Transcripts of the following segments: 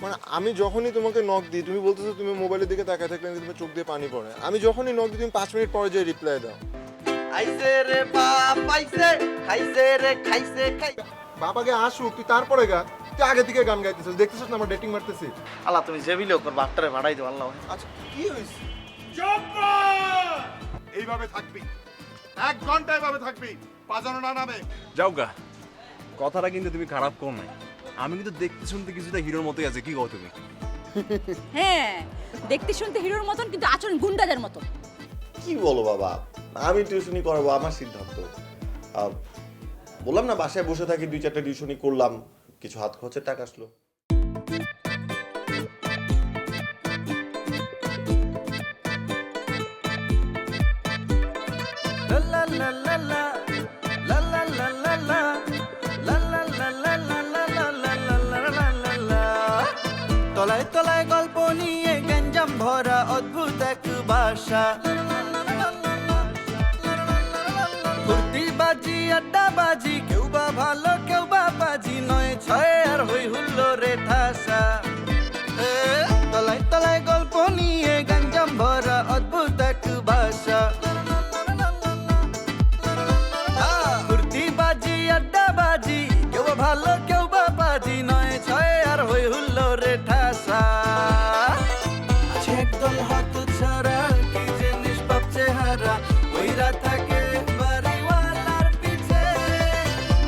মানে আমি যখনই তোমাকে নক দিই তুমি বলতেছো তুমি মোবাইলের দিকে তাকায় থাকলে নাকি তোমার চোখ দিয়ে পানি পড়ে, আমি যখনই নক দিই তুমি 5 মিনিট পরে যে রিপ্লাই দাও। আইছে রে বাপ আইছে, খাইছে রে খাইছে খাই। বাবাকে আসুক তুই তারপরে গা, তুই আগে থেকে গান গাইতেছিস, দেখতেছিস না আমরা ডেটিং মারতেছি। আল্লাহ তুমি যে বিলেও করবা আটটারে ভাড়াই দাও আল্লাহ। আচ্ছা কি হয়েছে? এইভাবে থাকবি, 1 ঘন্টা এইভাবে থাকবি, বাজানো না নামে। যাও গা, কথাটা কিন্তু তুমি খারাপ কর নাই। আমি কিন্তু দেখতে শুনতে কিছুটা হিরোর মতোই আছে, কি কও তুমি? হ্যাঁ, দেখতে শুনতে হিরোর মতন কিন্তু আচরণ গুন্ডাদের মতন। কি বলো বাবা, আমি টিউশনি করাবো আমার সিদ্ধান্ত। বললাম না বাসায় বসে থাকি, 2-4টা টিউশনি করলাম, কিছু হাত খরচের টাকা আসলো। তলায় তলায় গল্প নিয়ে গঞ্জাম ভরা অদ্ভুত এক বাসা, ফুর্তিবাজি আড্ডাবাজি, কেউ বা ভালো কেউ বা বাজি, 9-6 আর হই হুল্লো রে ঠাসা। তলায় তলায় গল্প নিয়ে গঞ্জাম ভরা অদ্ভুত এক বাসা, ফুর্তিবাজি আড্ডাবাজি, কেউ বা ভালো কেউ বা বাজি, 9-6 আর হই হুল্লো রে ঠাসা। আছে একদল হাত ছাড়া কি যে নিষ্পাপ চেহারা, ওইরা থাকে বাড়িওয়ালার পিছে,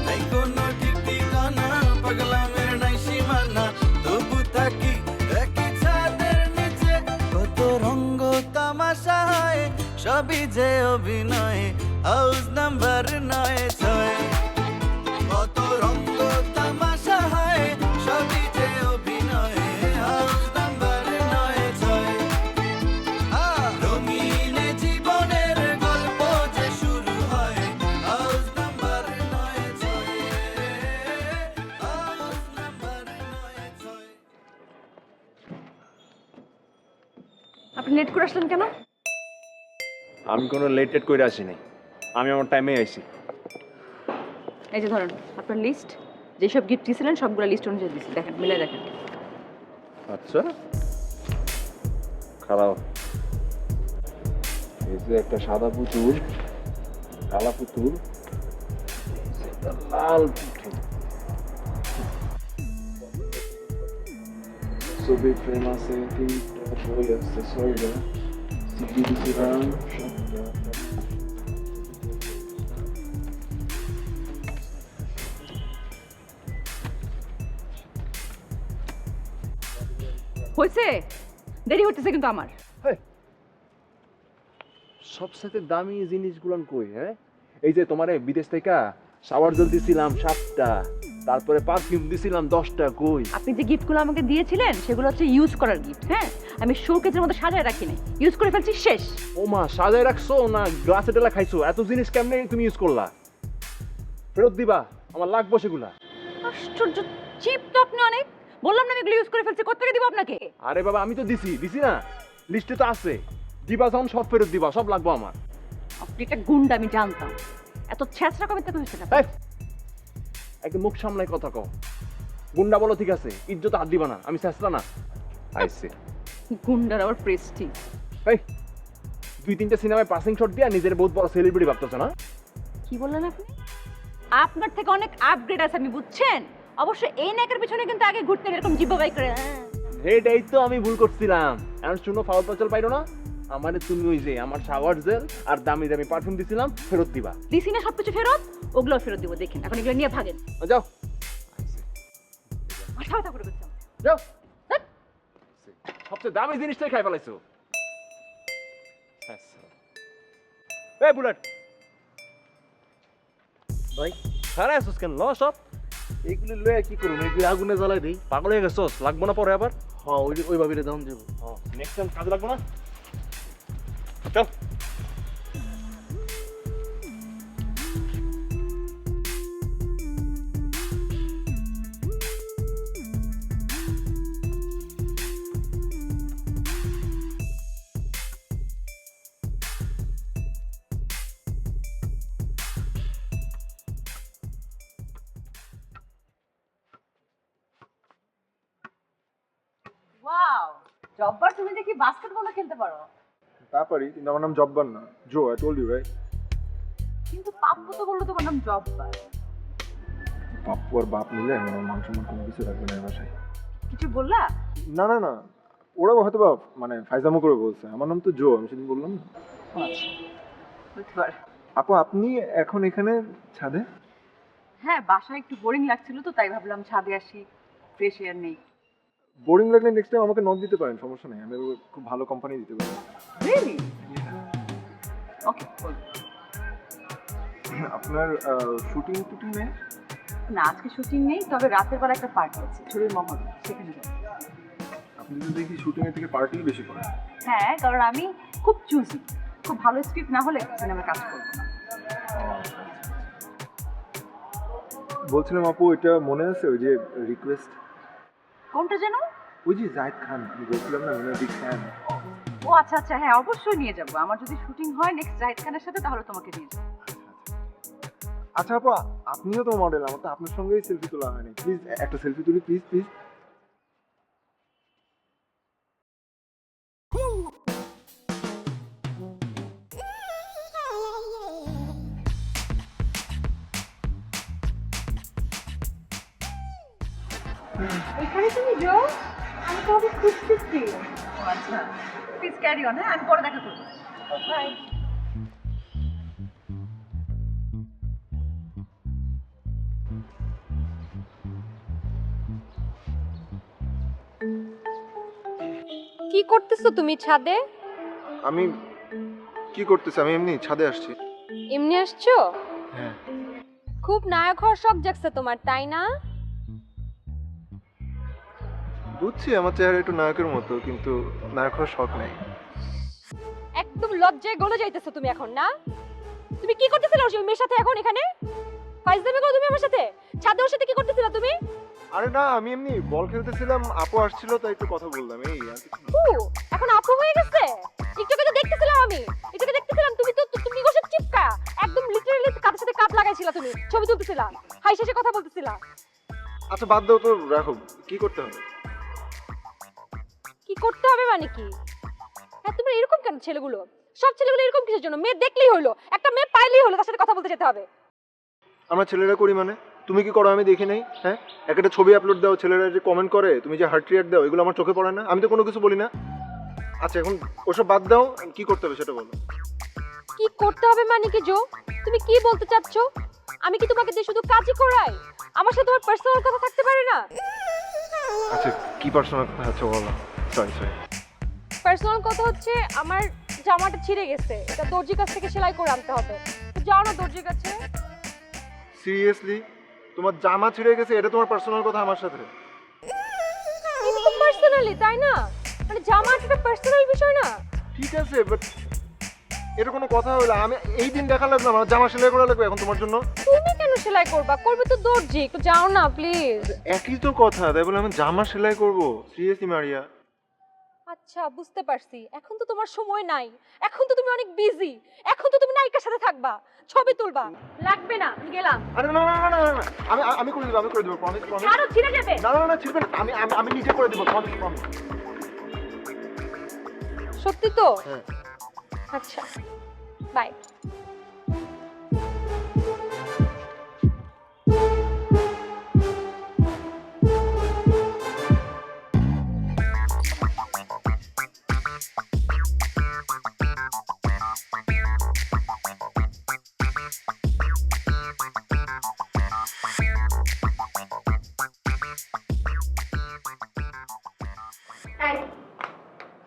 নাই কোনো ঠিক ঠিকানা, পাগলামের নাই সীমানা, তবু থাকি একই ছাদের নিচে। কত রঙ্গ তামাশা হয়, সবই যে অভিনয়, হাউস নাম্বার 9-6। কত রঙ্গ তামাশা হয়, সবই যে অভিনয়, হাউস নাম্বার 9-6। রঙিন জীবনের গল্প যে শুরু হয়, হাউস নাম্বার 9-6, হাউস নাম্বার 9-6। আপনি লেট করে আসলেন কেন? আমি কোনো লেটেড করে আসি নাই, আমি আমার টাইমে আইছি। এই যে ধরেন আপনার লিস্ট, যেসব গিফট দিয়েছিলেন সবগুলো লিস্ট অনুযায়ী দিয়েছি, দেখেন মিলে দেখেন। আচ্ছা খারাপ, এই যে একটা সাদা পুতুল, কালা পুতুল, একটা লাল পুতুল, ছবি ফ্রেম আছে 3টা, বই আছে 6টা, সিডি দিছিলাম 7টা। হয়েছে, দেরি হতেছে কিন্তু আমার। সবসাথে দামি জিনিসগুলো কই? হ্যাঁ, এই যে তোমারে বিদেশ থেকে শাওয়ার জেল দিছিলাম 7টা, তারপরে পারফিউম দিছিলাম 10টা, কই? আপনি যে গিফটগুলো আমাকে দিয়েছিলেন সেগুলো হচ্ছে ইউজ করার গিফট। হ্যাঁ, আমি শোকেজের মধ্যে সাজায় রাখি নাই, ইউজ করে ফেলছি, শেষ। ও মা, সাজায় রাখছো না গ্লাসে টেলা খাইছো? এত জিনিস কেমনে তুমি ইউজ করলা? ফেরত দিবা, আমার লাগবো সেগুলা। আশ্চর্য, চিপ তো আপনি অনেক। বললাম না আমি এগুলো ইউজ করে ফেলছি, কোত্থেকে দিব আপনাকে? আরে বাবা, আমি তো দিছি না, লিস্টে তো আছে। দিবা যখন সব ফেরত দিবা, সব লাগবো আমার। আপনি একটা গুন্ডা, আমি জানতাম। এত ছ্যাঁচড়া কবে থেকে হয়েছে না? এই, একদম মুখ সামলায় কথা কও। গুন্ডা বলো ঠিক আছে, ইজ্জত হাত দিবা না, আমি চেষ্টা না। আইসে গুন্ডার আবার প্রেস্টিজ। এই 2-3টা সিনেমায় পাসিং শট দিয়া নিজের বহুত বড় সেলিব্রিটি ভাবতেছো না? কি বললেন আপনি? আপনার থেকে অনেক আপগ্রেড আছে আমি, বুঝছেন? অবশ্য এই নাকের পিছনে কিন্তু আগে ঘুরতেন এরকম জিব্বা বাই করে। এইটাই তো আমি ভুল করছিলাম। এখন শুনো, ফাউল পাচল পাইরো না আমারে। তুমি ওই যে আমার শাওয়ার জেল আর দামি দামি পারফিউম দিছিলাম, ফেরত দিবা। দিছি না সবকিছু ফেরত, ওগুলো ফেরত দিব। দেখেন এখন এগুলো নিয়ে ভাগেন। যাও মাথা ব্যথা করে দিচ্ছি আমার। যাও, সবচেয়ে দামি জিনিসটাই খাই ফেলাইছো। এই বুলেট ভাই খারাপ আছিস কেন? ল সব এইগুলি লয়ে কি করুন, এগুলি আগুনে জ্বালাই দিই। পাগল হয়ে গেছস, লাগবো না পরে আবার। হ্যাঁ ওইভাবে দাম দেবো। নেক্সট টাইম কাজে লাগবো না। চল। জব্বার তুমি দেখি বাস্কেটবলও খেলতে পারো। তা পারি, কিন্তু আমার নাম জব্বার না, Joe. I told you right. কিন্তু পাপ্পু তো বললো তোমার নাম জব্বার। পাপ্পু আর বাপ মিলে আমার মান সম্মান কোনো কিছু রাখবে না এই বাসায়। কিছু বললা? না না না, ওরা হয়তো বা মানে ফাইজামো করে বলছে। আমার নাম তো জো, আমি সেদিন বললাম না। আচ্ছা, বুঝতে পার। আপু আপনি এখন এখানে ছাদে? হ্যাঁ, বাসায় একটু বোরিং লাগছিল তো তাই ভাবলাম ছাদে আসি, ফ্রেশ এয়ার নেই। বোরিং লাগলে নেক্সট টাইম আমাকে নক দিতে পারেন, সমস্যা নেই। আমি খুব ভালো কোম্পানি দিতে পারি। রিয়েলি? ওকে, আপনার শুটিং টুটিং নেই? না আজকে শুটিং নেই, তবে রাতের বেলা একটা পার্টি আছে ছবির মহল, সেখানে যাবো। আপনি তো দেখি শুটিং এর থেকে পার্টি বেশি করেন। হ্যাঁ, কারণ আমি খুব চুজি, খুব ভালো স্ক্রিপ্ট না হলে সিনেমা কাজ করবো না। বলছিলাম আপু, এটা মনে আছে ওই যে রিকোয়েস্ট? কোনটা যেন? ওই যে জাহিদ খান, আমি বলছিলাম না মানে বিগ ফ্যান। ও আচ্ছা আচ্ছা, হ্যাঁ অবশ্যই নিয়ে যাবো। আমার যদি শুটিং হয় নেক্সট জাহিদ খানের সাথে, তাহলে তোমাকে নিয়ে যাবো। আচ্ছা আপু, আপনিও তো মডেল, আমার তো আপনার সঙ্গেই সেলফি তোলা হয়নি। প্লিজ একটা সেলফি তুলি, প্লিজ প্লিজ। এখানে তুমি জো? আমি তো অনেক খুঁজতেছি। ও আচ্ছা, প্লিজ ক্যারি অন। হ্যাঁ, আমি পরে দেখা করবো। বাই। কি করতেছো তুমি ছাদে? আমি কি করতেছি? আমি এমনি ছাদে আসছি। এমনি আসছো? হ্যাঁ। খুব নায়ক হওয়ার শখ জাগছে তোমার, তাই না? বুঝছি আমার চেহারা একটু নায়কের মতো, কিন্তু নায়ক হওয়ার শখ নেই। একদম লজ্জায় গলে যাইতেছো তুমি এখন, না? তুমি কি করতেছিলে ওই মেয়ের সাথে এখন এখানে? ফাইজলামি করো তুমি আমার সাথে? ছাদে ওর সাথে কি করতেছিলা তুমি? আরে না, আমি এমনি বল খেলতেছিলাম, আপু আসছিল তাই একটু কথা বললাম, এই আর কিছু না। ও, এখন আপু হয়ে গেছে? একটু আগে তো দেখতেছিলাম আমি। একটু আগে দেখতেছিলাম তুমি গোসে চিপকা। একদম লিটারালি কাদের সাথে কাপ লাগাইছিলা তুমি। ছবি তুলতেছিলা। হাই শেষে কথা বলতেছিলা। আচ্ছা বাদ দাও তো, রাখো। কি করতে হবে? কি করতে হবে মানে কি? হ্যাঁ, তোমরা এরকম কেন ছেলেগুলো? সব ছেলেগুলো এরকম কিসের জন্য? মেয়ে দেখলেই হলো, একটা মেয়ে পাইলেই হলো, তার সাথে কথা বলতে যেতে হবে। আমরা ছেলেরা করি মানে? তুমি কি করো আমি দেখি নাই? হ্যাঁ, একটা ছবি আপলোড দাও, ছেলেরা যে কমেন্ট করে, তুমি যে হার্ট রিয়াক্ট দাও, এগুলো আমার চোখে পড়ে না? আমি তো কোনো কিছু বলি না। আচ্ছা এখন ওসব বাদ দাও, কি করতে হবে সেটা বলো। কি করতে হবে মানে কি জো? তুমি কি বলতে চাচ্ছ? আমি কি তোমাকে দিয়ে শুধু কাজই করাই? আমার সাথে তোমার পার্সোনাল কথা থাকতে পারে না? আচ্ছা কি পার্সোনাল কথা আছে বলো। সরি। পার্সোনাল কথা হচ্ছে আমার জামাটা ছিঁড়ে গেছে, এটা দর্জির কাছ থেকে সেলাই করে আনতে হবে। যাও না দর্জির কাছে। সিরিয়াসলি? তোমার জামা ছিঁড়ে গেছে, এটা তোমার পার্সোনাল কথা আমার সাথে? এটা তো পার্সোনালি, তাই না? মানে জামা একটা পার্সোনাল বিষয় না? ঠিক আছে, বাট এটা কোনো কথা হলো? আমি এই দিন দেখা লাগলো আমার জামা সেলাই করা লাগবে এখন তোমার জন্য? তুমি কেন সেলাই করবা? করবে তো দর্জি, একটু যাও না প্লিজ। একই তো কথা, তাই বলে আমি জামা সেলাই করব? সিরিয়াসলি মারিয়া? আচ্ছা বুঝতে পারছি, এখন তো তোমার সময় নাই, এখন তো তুমি অনেক বিজি, এখন তো তুমি নায়িকার সাথে থাকবা, ছবি তুলবা। লাগবে না, আমি গেলাম। আরে না না না না না, আমি করে দেব, প্রমিস। ছাড়ো, ছিঁড়ে যাবে। না ছিড়বে না, আমি নিজে করে দেব, প্রমিস। সত্যি তো? হ্যাঁ। আচ্ছা, বাই।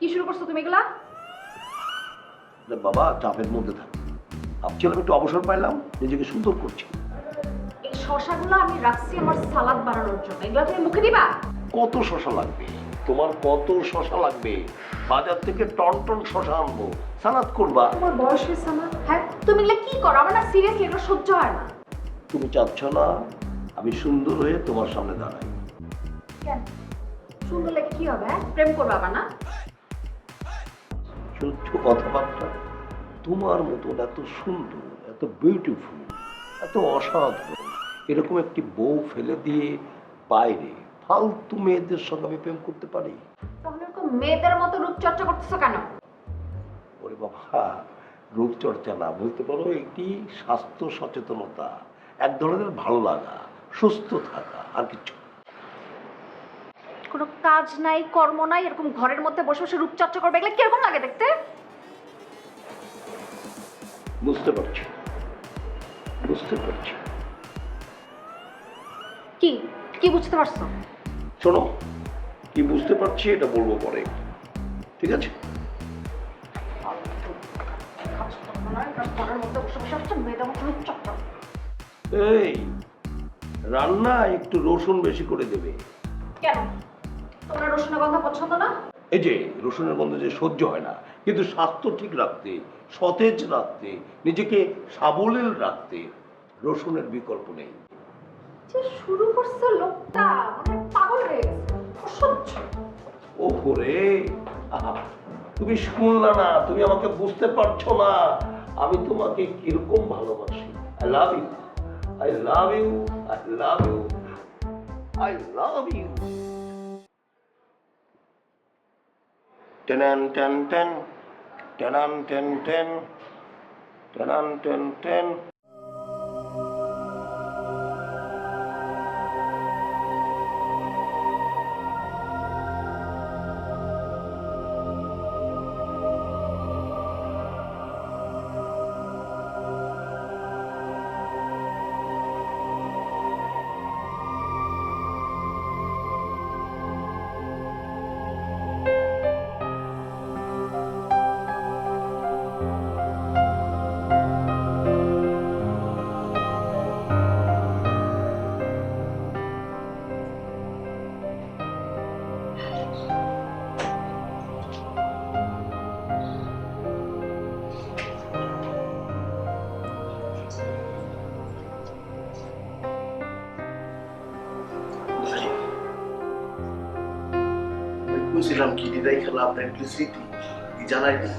কি শুরু করছো তুমি এগুলা? বাবা চাপের মধ্যে থাক, ভাবছিলাম একটু অবসর পাইলাম, নিজেকে সুন্দর করছি। এই শশাগুলো আমি রাখছি আমার সালাদ বানানোর জন্য, এগুলো তুমি মুখে দিবা? কত শশা লাগবে তোমার? কত শশা লাগবে? বাজার থেকে টন শশা আনবো, সালাদ করবা। তোমার বয়স হয়েছে না? হ্যাঁ, তুমি এগুলো কি করো? আমার না সিরিয়াসলি এগুলো সহ্য হয় না। তুমি চাচ্ছ না আমি সুন্দর হয়ে তোমার সামনে দাঁড়াই? কেন? সুন্দর লেগে কি হবে? প্রেম করবা আবার না? সহ্য কথাবার্তা, তোমার মতন এত সুন্দর, এত বিউটিফুল, এত অসাধারণ এরকম একটি বউ ফেলে দিয়ে বাইরে ফালতু মেয়েদের সঙ্গে আমি প্রেম করতে পারি? তাহলে এরকম মেয়েদের মতো রূপচর্চা করতেছো কেন? ওরে বাবা, রূপচর্চা না, বলতে পারো একটি স্বাস্থ্য সচেতনতা, এক ধরনের ভালো লাগা, সুস্থ থাকা, আর কিছু। কোনো কাজ নাই, কর্ম নাই, এরকম ঘরের মধ্যে বসে বসে রূপচর্চা করবে, এগুলো কিরকম লাগে দেখতে? বুঝতে পারছি, বুঝতে পারছি। কি কি বুঝতে পারছো? শোনো, কি বুঝতে পারছি এটা বলবো পরে, ঠিক আছে? ঘরের মধ্যে বসে বসে হচ্ছে মেয়েদের মতো রূপচর্চা। এই রান্না একটু রসুন বেশি করে দেবে। কেন, তোমরা রসুনের গন্ধ পছন্দ না? এই যে রসুনের গন্ধ যে সহ্য হয় না, কিন্তু স্বাস্থ্য ঠিক রাখতে, সতেজ রাখতে, নিজেকে সাবলীল রাখতে রসুনের বিকল্প নেই। যে শুরু করছে লোকটা মানে পাগল হয়ে গেছে, অসহ্য। ওরে আহা, তুমি শুনলা না, তুমি আমাকে বুঝতে পারছো না, আমি তোমাকে কিরকম ভালোবাসি। I love you, I love you, I love you, I love you. টেনান টেন টেন, টেনান টেন টেন, টেনান টেন টেন। বুঝছিলাম কি দিদাই খেলা আপনার একটু স্মৃতি কি জানাই না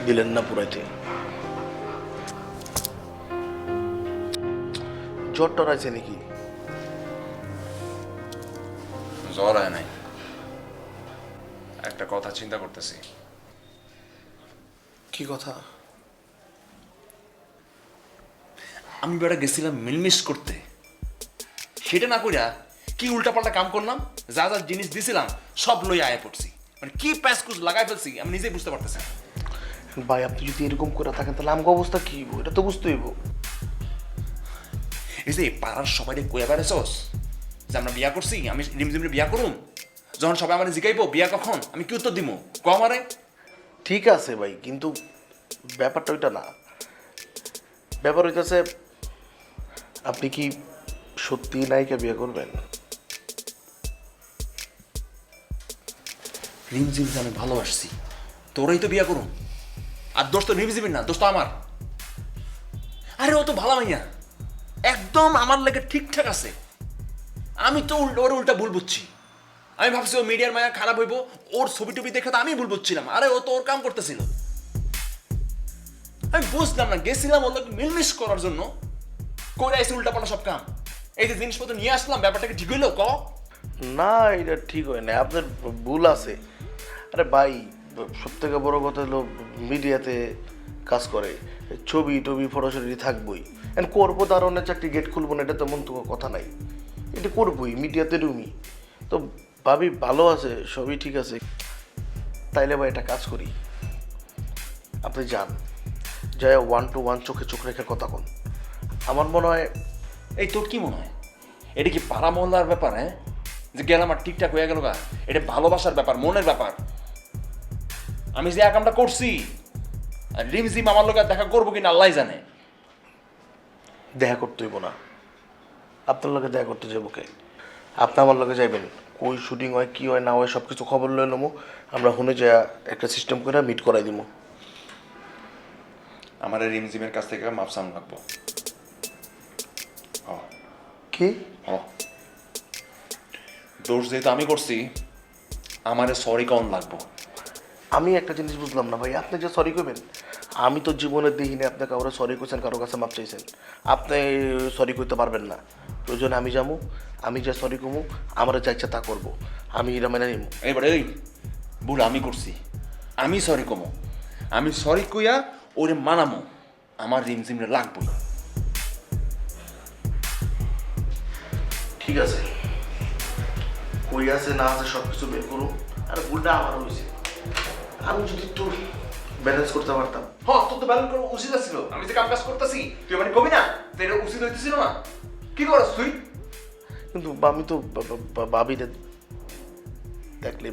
দিলেন না পুরাইতে। জ্বর টর আছে নাকি? জ্বর হয় নাই, একটা কথা চিন্তা করতেছি। কি কথা? আমি বেড়া গেছিলাম মিলমিশ করতে, সেটা না কইরা কি উল্টাপাল্টা কাম করলাম, যা যা জিনিস দিছিলাম সব লই আয়া পড়ছি। মানে কি প্যাসকুস লাগাই ফেলছি আমি নিজেই বুঝতে পারতেছি না। ভাই আপনি যদি এরকম করে থাকেন তাহলে আমগো অবস্থা কি হইব এটা তো বুঝতে হইব। এই যে পাড়ার সবাই কইয়া বেড়েছস যে আমরা বিয়া করছি, আমি রিমঝিমরে বিয়া করুম, যখন সবাই আমার জিগাইবো বিয়া কখন, আমি কি উত্তর দিব ক আমারে? ঠিক আছে ভাই, কিন্তু ব্যাপারটা ওইটা না। ব্যাপার হইতেছে আপনি কি সত্যি নায়িকা বিয়ে করবেন? রিমঝিমকে আমি ভালোবাসছি, তোরাই তো বিয়া করুম। আর দোষ তো রিমঝিমের না, দোষ তো আমার। আরে ও তো ভালো মাইয়া, একদম আমার লেগে ঠিকঠাক আছে। আমি তো ওর উল্টা ভুল বুঝছি। আমি ভাবছি ও মিডিয়ার মায়া খারাপ হইব, ওর ছবি টবি দেখে তো আমি ভুল বুঝছিলাম। আরে ও তো ওর কাম করতেছিল, আমি বুঝলাম না। গেছিলাম ওর লোক মিলমিশ করার জন্য, করে আইসি উল্টাপাল্টা সব কাম। এই যে জিনিসপত্র নিয়ে আসলাম, ব্যাপারটাকে ঠিক হইলো ক? না এটা ঠিক হয় না, আপনার ভুল আছে। আরে ভাই সব থেকে বড় কথা হলো মিডিয়াতে কাজ করে, ছবি টবি ফটোশটি থাকবই, করবো দারণের চাকরি গেট খুলবো না, এটা তেমন তো কথা নাই। এটা করবোই, মিডিয়াতে রুমি তো ভাবি ভালো আছে, সবই ঠিক আছে। তাইলে ভাই একটা কাজ করি, আপনি যান, যাই 1 to 1 চোখে চোখ রেখে কথা কন। আমার মনে হয়। এই তোর কি মনে হয় এটা কি পাড়া মহল্লার ব্যাপার? হ্যাঁ, যে গেলাম আর ঠিকঠাক হয়ে গেল গা? এটা ভালোবাসার ব্যাপার, মনের ব্যাপার। আমি যে কামটা করছি, আর রিমঝিম আমার লোক দেখা করবো কিনা আল্লাহ জানে। দেখা করতে হইব না, আপনার লগে দেখা করতে যাবো কে? আপনি আমার লগে যাইবেন, কই শুটিং হয় কি হয় না হয় সব কিছু খবর লয়ে নেবো, আমরা হুনে যা একটা সিস্টেম করে মিট করাই দিব। আমার রিমঝিমের কাছ থেকে মাপসাম লাগবো। কি দোষ যেহেতু আমি করছি, আমারে সরি কন লাগবো। আমি একটা জিনিস বুঝলাম না ভাই, আপনি যে সরি করবেন, আমি তো জীবনে দেখিনি আপনি কারো সরি করছেন, কারো কাছে মাপ চাইছেন। আপনি সরি করতে পারবেন না, প্রয়োজন আমি যাবো, আমি যে সরি কমু আমার যা ইচ্ছা তা করবো, আমি এটা মেনে নিব। এবারে এই ভুল আমি করছি, আমি সরি কমো, আমি সরি কইয়া ওরে মানামো, আমার রিমঝিমটা লাগবই। ঠিক আছে, কই আছে না আছে সব কিছু বের করুন, আর ভুলটা আমার হয়েছে। আমি যদি একটু ব্যালেন্স করতে পারতাম। হ্যাঁ, তোর তো ব্যালেন্স করা উচিত ছিল। আমি যে কাজ করতেছি তুই মানে কবি না, তো এটা উচিত হইতেছিল না। কি করছ তুই? কিন্তু আমি তো ভাবিরে দেখলে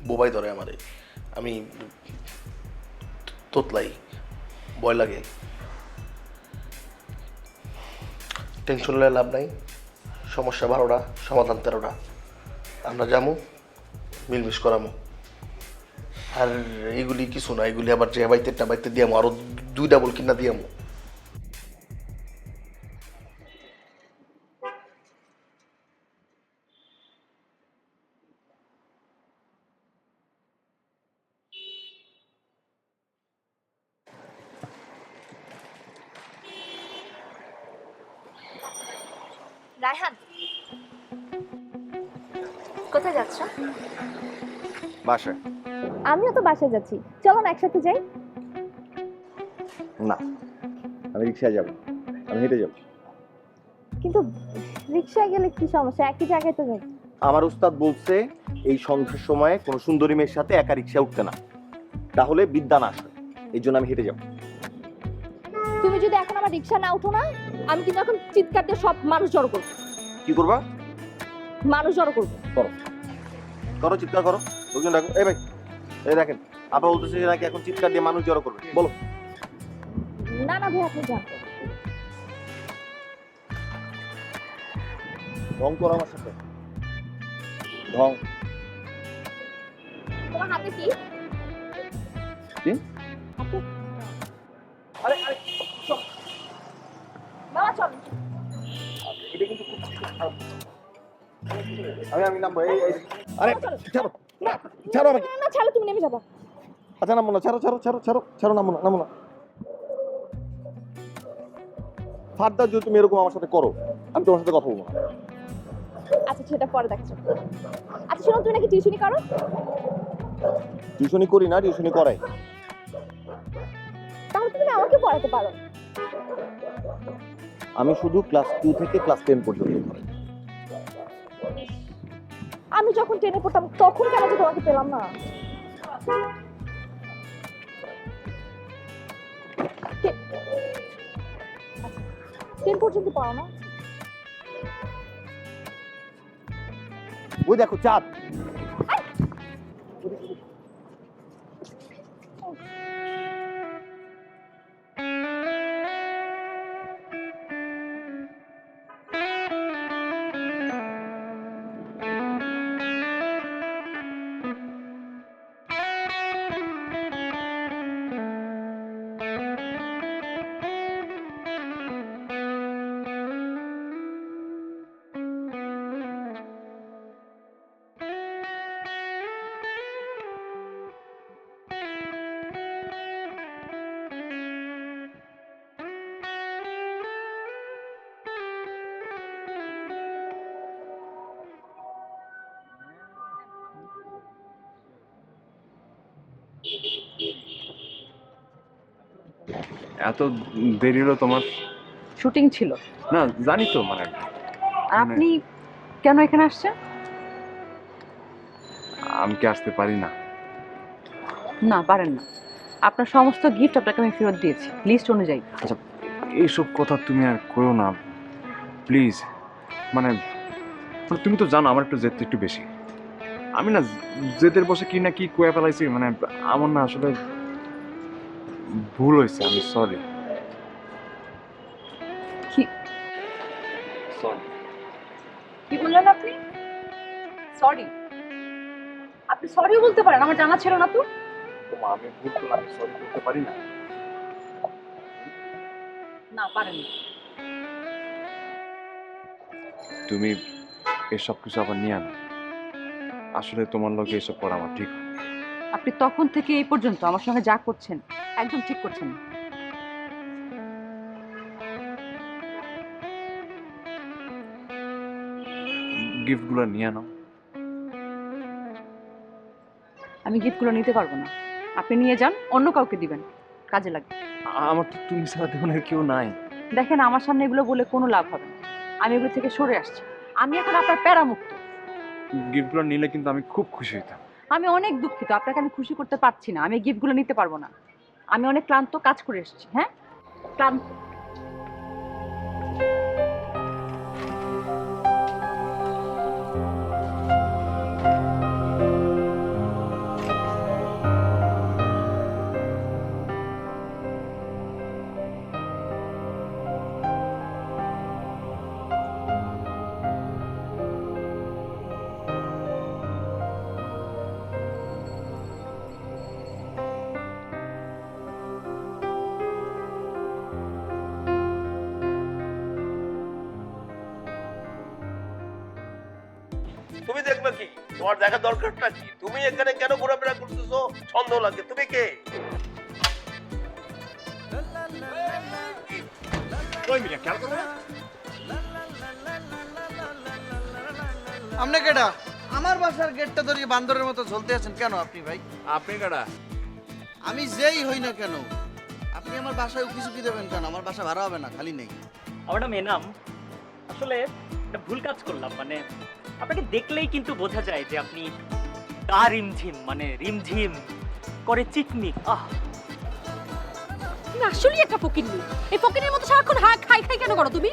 বোবাই ধরে আমারে, আমি তোতলাই, ভয় লাগে। টেনশন নিয়ে লাভ নাই, সমস্যা 12টা সমাধান 13টা। আমরা যামু, মিলমিশ করামু। আর এইগুলি কিছু না, এগুলি আবার যে বাইতে দিয়ামু, আরো 2 ডাবল কিনা দিয়ামু। রায়হান, কোথায় যাচ্ছ? বাসায়। আমিও তো বাসায় যাচ্ছি, চলো না একসাথে যাই। না, আমি রিক্সায় যাব, আমি হেঁটে যাব। কিন্তু রিকশায় গেলে কি সমস্যা, একই জায়গায় তো যাই। আমার উস্তাদ বলছে এই সন্ধ্যার সময়ে কোনো সুন্দরী মেয়ের সাথে একা রিক্সা উঠতে না, তাহলে বিদ্যা নাশ হয়। এই জন্য আমি হেঁটে যাব। তুমি যদি এখন আমার রিকশা না উঠো না, আমি কিন্তু এখন চিৎকার দিয়ে সব মানুষ জড়ো করবো। কি করবা? মানুষ জড়ো করবো। করো, চিৎকার করো, লোকজন ডাকো। এই ভাই, এই দেখেন আপা বলতেছে যে নাকি এখন চিৎকার দিয়ে মানুষ জড়ো করবে, বলো। না না ভাই, আপনি যান। ঢং করো আমার সাথে, ঢং। তোমার হাতে কি? কি? হাতে? আরে আরে চল বাবা, চল। এটা কিন্তু খুব খারাপ। আমি নামবো। আরে ছাড়ো, ছাড়ো আমাকে। না ছাড়ো, তুমি নেমে যাবা। আচ্ছা নামবো না, ছাড়ো ছাড়ো ছাড়ো ছাড়ো ছাড়ো, নামবো না, নামবো না। ফার্দার যদি তুমি এরকম আমার সাথে করো, আমি তোমার সাথে কথা বলবো না। আচ্ছা সেটা পরে দেখছো। আচ্ছা শোনো, তুমি নাকি টিউশনি করো? টিউশনি করি না, টিউশনি করাই। তাহলে তুমি আমাকে পড়াতে পারো। আমি শুধু ক্লাস 2 থেকে ক্লাস 10 পর্যন্ত করাই। আমি যখন 10-এ পড়তাম তখন কেন যে তোমাকে পেলাম না? আচ্ছা 10 পর্যন্ত পড়াও না? ওই দেখো চাঁদ। এত দেরি হলো তোমার? শুটিং ছিল। না জানি তো, মানে আর আপনি কেন এখানে আসছেন? আমি কি আসতে পারি না? না পারেন না, আপনার সমস্ত গিফট আপনাকে আমি ফেরত দিয়েছি লিস্ট অনুযায়ী। আচ্ছা এইসব কথা তুমি আর করো না প্লিজ। মানে তুমি তো জানো আমার একটু জেদটা একটু বেশি। আমি না জেদের বসে কি না কি কয়ে ফেলাইছি, মানে আমার না আসলে ভুল হয়েছে, আমি সরি। কি সরি। কি বললেন আপনি? সরি? আপনি সরিও বলতে পারেন? আমার জানা ছিল না তো। আমি ভুল করলাম, আমি সরি করতে পারি না? না পারেন না। তুমি এসব কিছু আবার নিয়ে আনো। আসলে তোমার লোকে এসব করা আমার ঠিক হয়। আপনি তখন থেকে এই পর্যন্ত আমার সঙ্গে যা করছেন একদম ঠিক করছেন না। গিফটগুলো নিয়ে নাও। আমি গিফটগুলো নিতে পারবো না, আপনি নিয়ে যান, অন্য কাউকে দিবেন, কাজে লাগবে। আমার তো তুমি ছাড়া দেওয়ার কেউ নাই। দেখেন আমার সামনে এগুলো বলে কোনো লাভ হবে না, আমি এগুলো থেকে সরে আসছি। আমি এখন আপনার প্যারামুক্ত। গিফটগুলো নিলে কিন্তু আমি খুব খুশি হইতাম। আমি অনেক দুঃখিত, আপনাকে আমি খুশি করতে পারছি না, আমি গিফটগুলো নিতে পারবো না। আমি অনেক ক্লান্ত, কাজ করে এসেছি। হ্যাঁ, ক্লান্ত। তুমি দেখবে কি? তোমার দেখা দরকারটা কি? তুমি এখানে কেন ঘোরাফেরা করতেছো? সন্দেহ লাগে। তুমি কে? আপনি কেডা? আমার বাসার গেটটা ধরিয়ে বান্দরের মতো ঝলতে আছেন কেন আপনি ভাই? আপনি কারা? আমি যেই হই না কেন, আপনি আমার বাসায় উকি ঝুঁকি দেবেন কেন? আমার বাসা ভাড়া হবে না, খালি নেই। আমার নাম এনাম। আসলে একটা ভুল কাজ করলাম, মানে আপনাকে দেখলেই কিন্তু বোঝা যায় যে আপনি গা রিমঝিম, মানে রিমঝিম করে চিকমিক। তুমি আসলেই একটা ফকিন্নি। এই ফকিন্নির মতো সারাক্ষণ খাই খাই কেন করো তুমি?